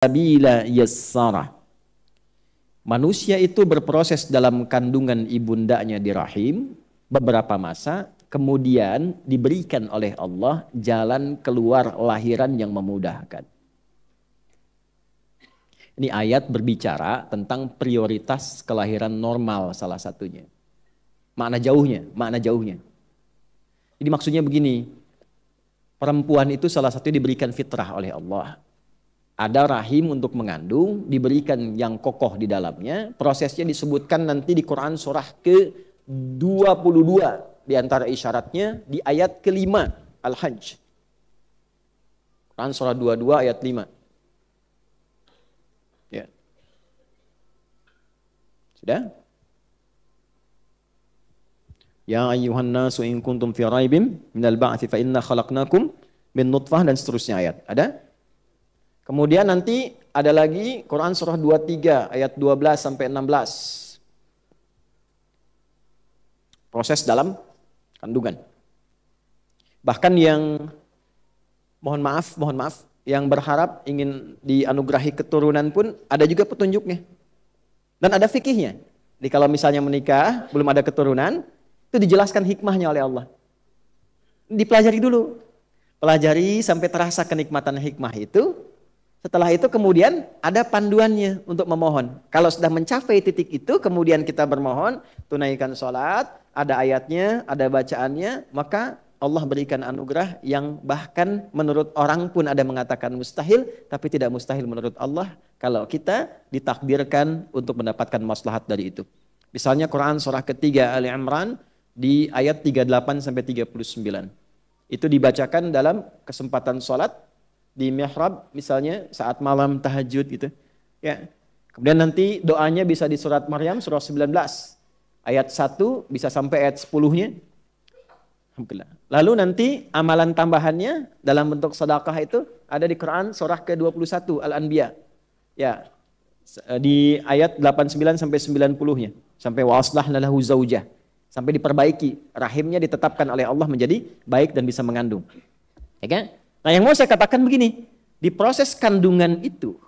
sabila yassara. Manusia itu berproses dalam kandungan ibundanya di rahim beberapa masa, kemudian diberikan oleh Allah jalan keluar lahiran yang memudahkan. Ini ayat berbicara tentang prioritas kelahiran normal salah satunya. Makna jauhnya. Jadi maksudnya begini, perempuan itu salah satunya diberikan fitrah oleh Allah. Ada rahim untuk mengandung, diberikan yang kokoh di dalamnya. Prosesnya disebutkan nanti di Quran surah ke-22. Di antara isyaratnya di ayat ke-5 Al-Hajj. Quran surah 22 ayat 5. Ya. Sudah? Ya ayyuhan nasu in kuntum fi raibim minal ba'thi fa inna khalaqnakum min nutfah, dan seterusnya ayat. Ada? Kemudian nanti ada lagi Quran surah 23 ayat 12 sampai 16. Proses dalam kandungan. Bahkan yang mohon maaf, yang berharap ingin dianugerahi keturunan pun ada juga petunjuknya. Dan ada fikihnya. Jadi kalau misalnya menikah, belum ada keturunan, itu dijelaskan hikmahnya oleh Allah. Dipelajari dulu. Pelajari sampai terasa kenikmatan hikmah itu. Setelah itu kemudian ada panduannya untuk memohon. Kalau sudah mencapai titik itu, kemudian kita bermohon, tunaikan sholat, ada ayatnya, ada bacaannya, maka Allah berikan anugerah yang bahkan menurut orang pun ada mengatakan mustahil, tapi tidak mustahil menurut Allah kalau kita ditakdirkan untuk mendapatkan maslahat dari itu. Misalnya Quran surah ketiga Ali Imran di ayat 38 sampai 39. Itu dibacakan dalam kesempatan sholat di mihrab misalnya saat malam tahajud gitu. Ya. Kemudian nanti doanya bisa di surat Maryam surah 19 ayat 1 bisa sampai ayat 10-nya. Alhamdulillah. Lalu nanti amalan tambahannya dalam bentuk sedekah itu ada di Quran surah ke-21 Al-Anbiya. Ya. Di ayat 89 sampai 90-nya. Sampai wa aslahna lahu zaujah. Sampai diperbaiki, rahimnya ditetapkan oleh Allah menjadi baik dan bisa mengandung. Ya kan? Nah, yang mau saya katakan begini, di proses kandungan itu,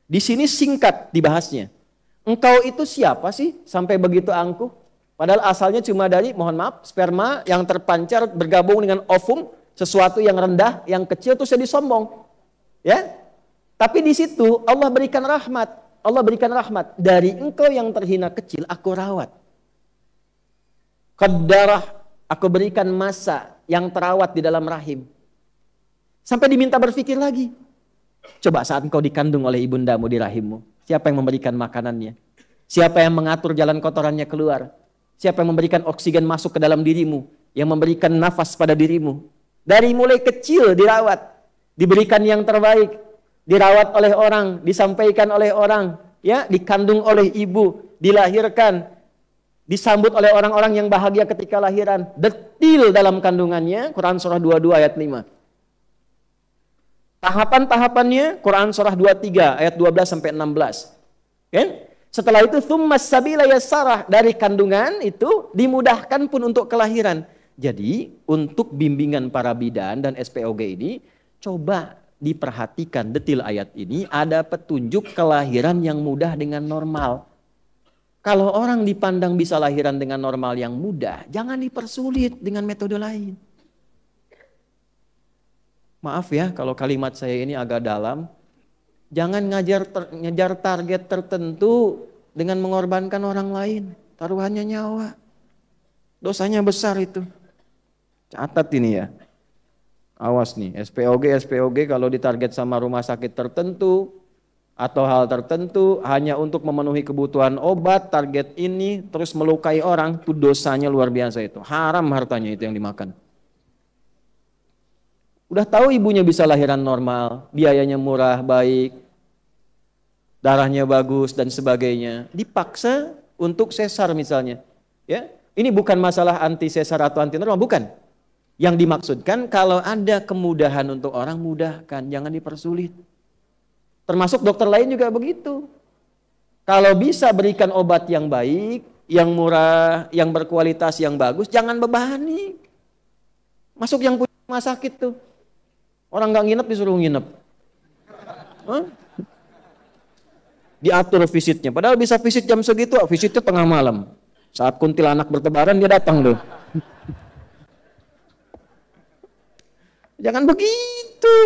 di sini singkat dibahasnya. Engkau itu siapa sih sampai begitu angkuh? Padahal asalnya cuma dari, mohon maaf, sperma yang terpancar bergabung dengan ovum, sesuatu yang rendah, yang kecil itu jadi sombong. Ya? Tapi di situ Allah berikan rahmat. Allah berikan rahmat. Dari engkau yang terhina kecil, aku rawat. Qaddarah, aku berikan masa yang terawat di dalam rahim. Sampai diminta berpikir lagi. Coba saat engkau dikandung oleh ibundamu di rahimmu, siapa yang memberikan makanannya? Siapa yang mengatur jalan kotorannya keluar? Siapa yang memberikan oksigen masuk ke dalam dirimu? Yang memberikan nafas pada dirimu? Dari mulai kecil dirawat, diberikan yang terbaik, dirawat oleh orang, disampaikan oleh orang, ya, dikandung oleh ibu, dilahirkan, disambut oleh orang-orang yang bahagia ketika lahiran. Detil dalam kandungannya, Quran surah 22 ayat 5. Tahapan-tahapannya Quran surah 23 ayat 12 sampai 16. Kan? Setelah itu tsummas sabila yassarah, dari kandungan itu dimudahkan pun untuk kelahiran. Jadi untuk bimbingan para bidan dan SPOG ini coba diperhatikan detil ayat ini, ada petunjuk kelahiran yang mudah dengan normal. Kalau orang dipandang bisa lahiran dengan normal yang mudah, jangan dipersulit dengan metode lain. Maaf ya kalau kalimat saya ini agak dalam. Jangan ngejar target tertentu dengan mengorbankan orang lain. Taruhannya nyawa. Dosanya besar itu. Catat ini ya. Awas nih, SPOG kalau ditarget sama rumah sakit tertentu atau hal tertentu hanya untuk memenuhi kebutuhan obat, target ini terus melukai orang, itu dosanya luar biasa itu. Haram hartanya itu yang dimakan. Udah tahu ibunya bisa lahiran normal, biayanya murah, baik, darahnya bagus dan sebagainya. Dipaksa untuk sesar misalnya. Ya, ini bukan masalah anti sesar atau anti normal, bukan. Yang dimaksudkan kalau ada kemudahan untuk orang, mudahkan, jangan dipersulit. Termasuk dokter lain juga begitu. Kalau bisa berikan obat yang baik, yang murah, yang berkualitas, yang bagus, jangan bebani. Masuk yang punya rumah sakit tuh. Orang nggak nginep disuruh nginep. Hah? diatur visitnya. Padahal bisa visit jam segitu, visitnya tengah malam. Saat kuntilanak bertebaran dia datang tuh. Jangan begitu.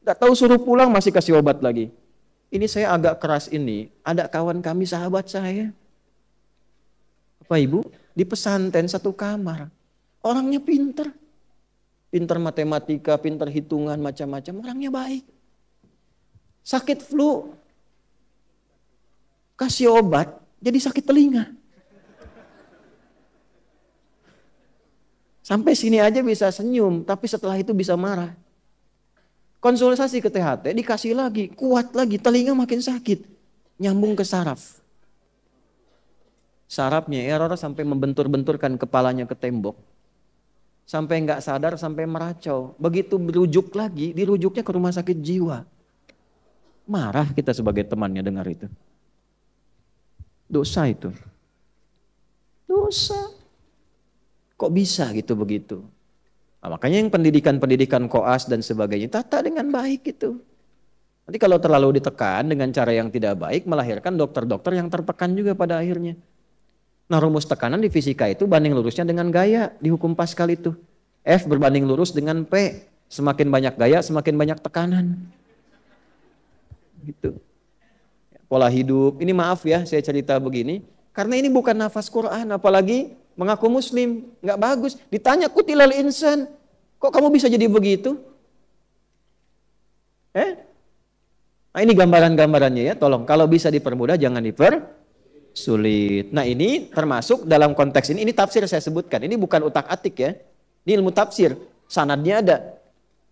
Gak tahu suruh pulang masih kasih obat lagi. Ini saya agak keras ini. Ada kawan kami sahabat saya. Bapak Ibu, di pesantren satu kamar. Orangnya pinter. Pinter matematika, pinter hitungan, macam-macam. Orangnya baik. Sakit flu. Kasih obat, jadi sakit telinga. Sampai sini aja bisa senyum, tapi setelah itu bisa marah. Konsultasi ke THT, dikasih lagi, kuat lagi, telinga makin sakit. Nyambung ke saraf. Sarafnya error sampai membentur-benturkan kepalanya ke tembok. Sampai nggak sadar, sampai meracau. Begitu berujuk lagi, dirujuknya ke rumah sakit jiwa. Marah kita sebagai temannya dengar itu. Dosa itu. Dosa. Kok bisa gitu begitu? Nah, makanya yang pendidikan-pendidikan koas dan sebagainya tata dengan baik itu. Nanti kalau terlalu ditekan dengan cara yang tidak baik melahirkan dokter-dokter yang tertekan juga pada akhirnya. Nah, rumus tekanan di fisika itu banding lurusnya dengan gaya di hukum Pascal itu. F berbanding lurus dengan P. Semakin banyak gaya, semakin banyak tekanan. Gitu. Pola hidup. Ini maaf ya saya cerita begini. Karena ini bukan nafas Quran. Apalagi mengaku muslim. Nggak bagus. Ditanya kutilal insan. Kok kamu bisa jadi begitu? Nah ini gambaran-gambarannya ya. Tolong kalau bisa dipermudah jangan dipersulit. Nah ini termasuk dalam konteks ini tafsir saya sebutkan. Ini bukan utak-atik ya. Ini ilmu tafsir. Sanadnya ada.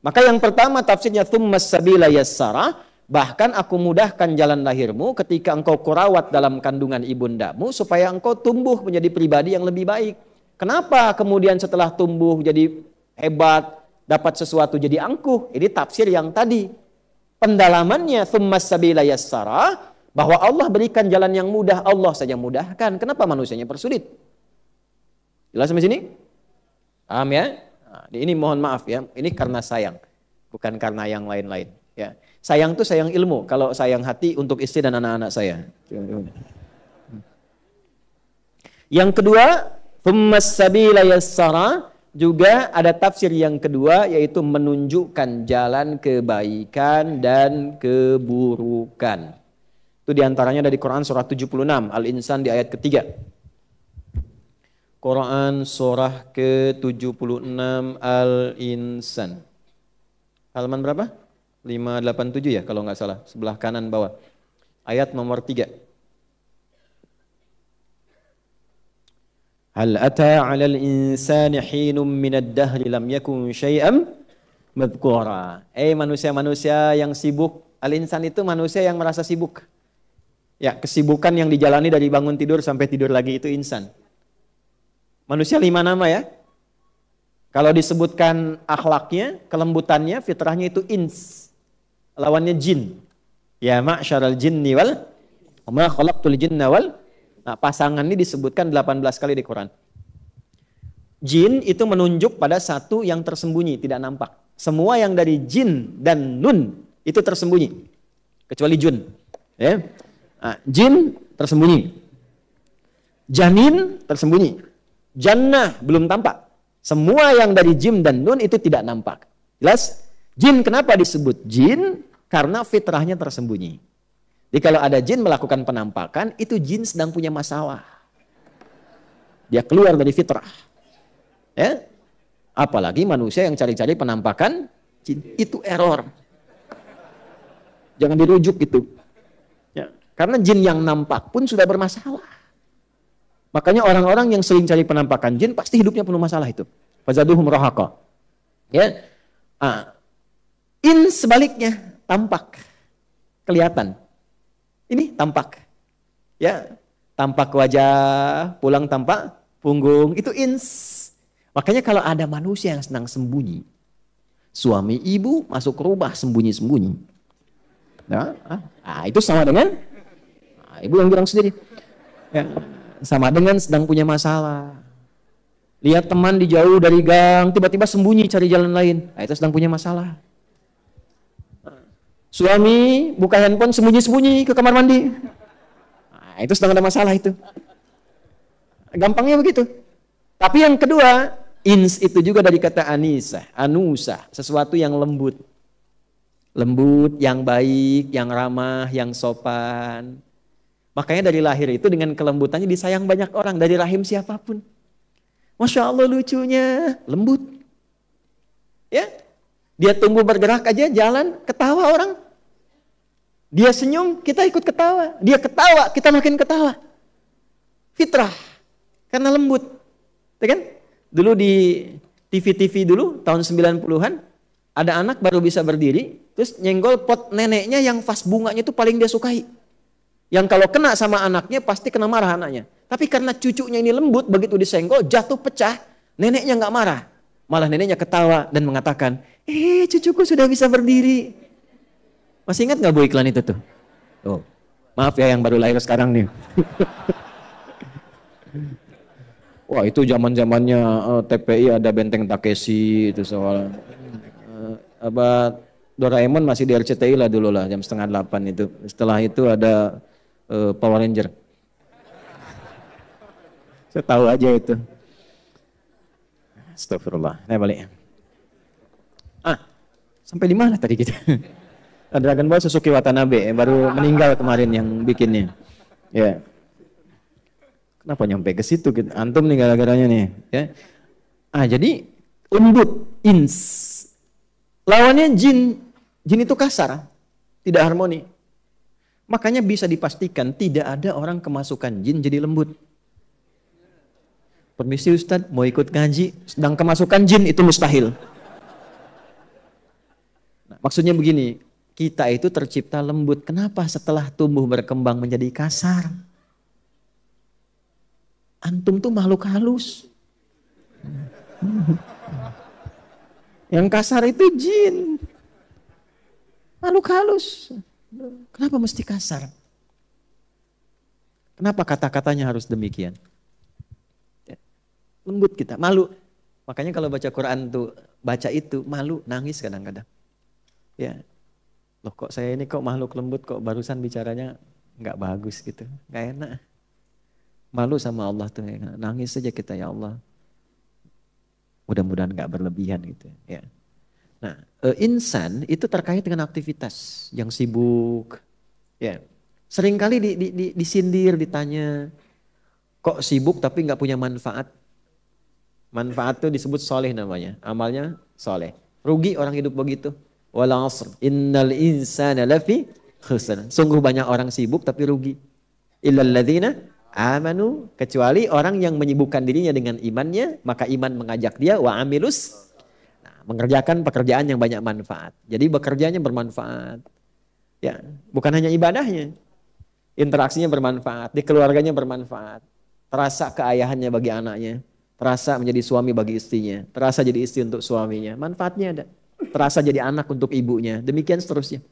Maka yang pertama tafsirnya tsummas sabila yassara. Bahkan aku mudahkan jalan lahirmu ketika engkau kurawat dalam kandungan ibundamu supaya engkau tumbuh menjadi pribadi yang lebih baik. Kenapa kemudian setelah tumbuh jadi hebat, dapat sesuatu jadi angkuh? Ini tafsir yang tadi. Pendalamannya tsummas sabila yassara, bahwa Allah berikan jalan yang mudah, Allah saja mudahkan. Kenapa manusianya persulit? Jelas sampai sini? Paham ya? Nah, ini mohon maaf ya, ini karena sayang, bukan karena yang lain-lain. Ya, sayang tuh sayang ilmu. Kalau sayang hati untuk istri dan anak-anak saya. Yang kedua, tsummas sabila yassara, juga ada tafsir yang kedua yaitu menunjukkan jalan kebaikan dan keburukan. Itu diantaranya dari Quran surah 76 Al-Insan di ayat ketiga. Quran surah ke-76 Al-Insan. Halaman berapa? 587 ya kalau nggak salah, sebelah kanan bawah. Ayat nomor 3. Hal ata 'alal insani hinum minad dahri lam yakun syai'an madhkura. Manusia-manusia yang sibuk. Al-insan itu manusia yang merasa sibuk. Ya, kesibukan yang dijalani dari bangun tidur sampai tidur lagi itu insan. Manusia 5 nama ya. Kalau disebutkan akhlaknya, kelembutannya, fitrahnya itu ins. Lawannya jin. Ya ma'syaral jinni wal ma khalaqtul jinna wal. Nah, pasangan ini disebutkan 18 kali di Quran. Jin itu menunjuk pada satu yang tersembunyi, tidak nampak. Semua yang dari jin dan nun itu tersembunyi. Kecuali jun. Ya. Nah, jin tersembunyi. Janin tersembunyi. Jannah belum tampak. Semua yang dari jim dan nun itu tidak nampak. Jelas? Jin kenapa disebut jin? Karena fitrahnya tersembunyi. Jadi kalau ada jin melakukan penampakan, itu jin sedang punya masalah. Dia keluar dari fitrah. Ya? Apalagi manusia yang cari-cari penampakan, jin, itu error. Jangan dirujuk gitu. Ya. Karena jin yang nampak pun sudah bermasalah. Makanya orang-orang yang sering cari penampakan jin, pasti hidupnya penuh masalah itu. Fazaduhum rahaqa. Ya. Sebaliknya, tampak. Kelihatan. Ini tampak. Ya, tampak wajah, pulang tampak punggung, itu ins. Makanya kalau ada manusia yang senang sembunyi, suami ibu masuk rumah sembunyi-sembunyi. Nah, itu sama dengan ibu yang bilang sendiri. Ya, sama dengan sedang punya masalah. Lihat teman di jauh dari gang, tiba-tiba sembunyi cari jalan lain. Nah, itu sedang punya masalah. Suami buka handphone sembunyi-sembunyi ke kamar mandi. Nah, itu sedang ada masalah itu. Gampangnya begitu. Tapi yang kedua, ins itu juga dari kata anisa, anusa, sesuatu yang lembut. Lembut, yang baik, yang ramah, yang sopan. Makanya dari lahir itu dengan kelembutannya disayang banyak orang, dari rahim siapapun. Masya Allah lucunya, lembut. Ya, dia tumbuh bergerak aja, jalan, ketawa orang. Dia senyum, kita ikut ketawa. Dia ketawa, kita makin ketawa. Fitrah, karena lembut. Ya kan? Dulu di TV-TV dulu, tahun 90-an, ada anak baru bisa berdiri, terus nyenggol pot neneknya yang vas bunganya itu paling dia sukai. Yang kalau kena sama anaknya pasti kena marah anaknya. Tapi karena cucunya ini lembut, begitu disenggol jatuh pecah, neneknya nggak marah. Malah neneknya ketawa dan mengatakan, cucuku sudah bisa berdiri. Masih ingat nggak Bu iklan itu tuh? Oh, maaf ya yang baru lahir sekarang nih. Wah itu zaman-zamannya TPI ada Benteng Takeshi itu soal Doraemon masih di RCTI lah dulu lah jam 7:30 itu. Setelah itu ada Power Ranger. Saya tahu aja itu. Astagfirullah. Nah balik. Sampai di mana tadi kita? Dragon Ball Suzuki Watanabe baru meninggal kemarin yang bikinnya. Ya. Kenapa nyampe ke situ? Antum nih gara-garanya nih. Ya. Jadi lembut, ins. Lawannya jin. Jin itu kasar, tidak harmoni. Makanya bisa dipastikan tidak ada orang kemasukan jin jadi lembut. Permisi Ustadz, mau ikut ngaji, sedang kemasukan jin itu mustahil. Nah, maksudnya begini, kita itu tercipta lembut. Kenapa setelah tumbuh berkembang menjadi kasar? Antum tuh makhluk halus. Yang kasar itu jin. Makhluk halus. Kenapa mesti kasar? Kenapa kata-katanya harus demikian? Lembut kita, malu. Makanya kalau baca Quran tuh, baca itu malu, nangis kadang-kadang. Ya, loh kok saya ini kok makhluk lembut, kok barusan bicaranya nggak bagus gitu, nggak enak. Malu sama Allah tuh, nangis saja kita ya Allah. Mudah-mudahan nggak berlebihan gitu. Ya. Nah, insan itu terkait dengan aktivitas yang sibuk. Ya, seringkali disindir, ditanya, kok sibuk tapi nggak punya manfaat. Manfaat itu disebut soleh namanya, amalnya soleh. Rugi orang hidup begitu. Wal 'asr, innal insana lafi khusr. Sungguh banyak orang sibuk tapi rugi. Illal ladzina amanu, kecuali orang yang menyibukkan dirinya dengan imannya, maka iman mengajak dia wa amilus, mengerjakan pekerjaan yang banyak manfaat. Jadi bekerjanya bermanfaat. Ya, bukan hanya ibadahnya. Interaksinya bermanfaat, di keluarganya bermanfaat. Terasa keayahannya bagi anaknya, terasa menjadi suami bagi istrinya, terasa jadi istri untuk suaminya. Manfaatnya ada. Terasa jadi anak untuk ibunya. Demikian seterusnya.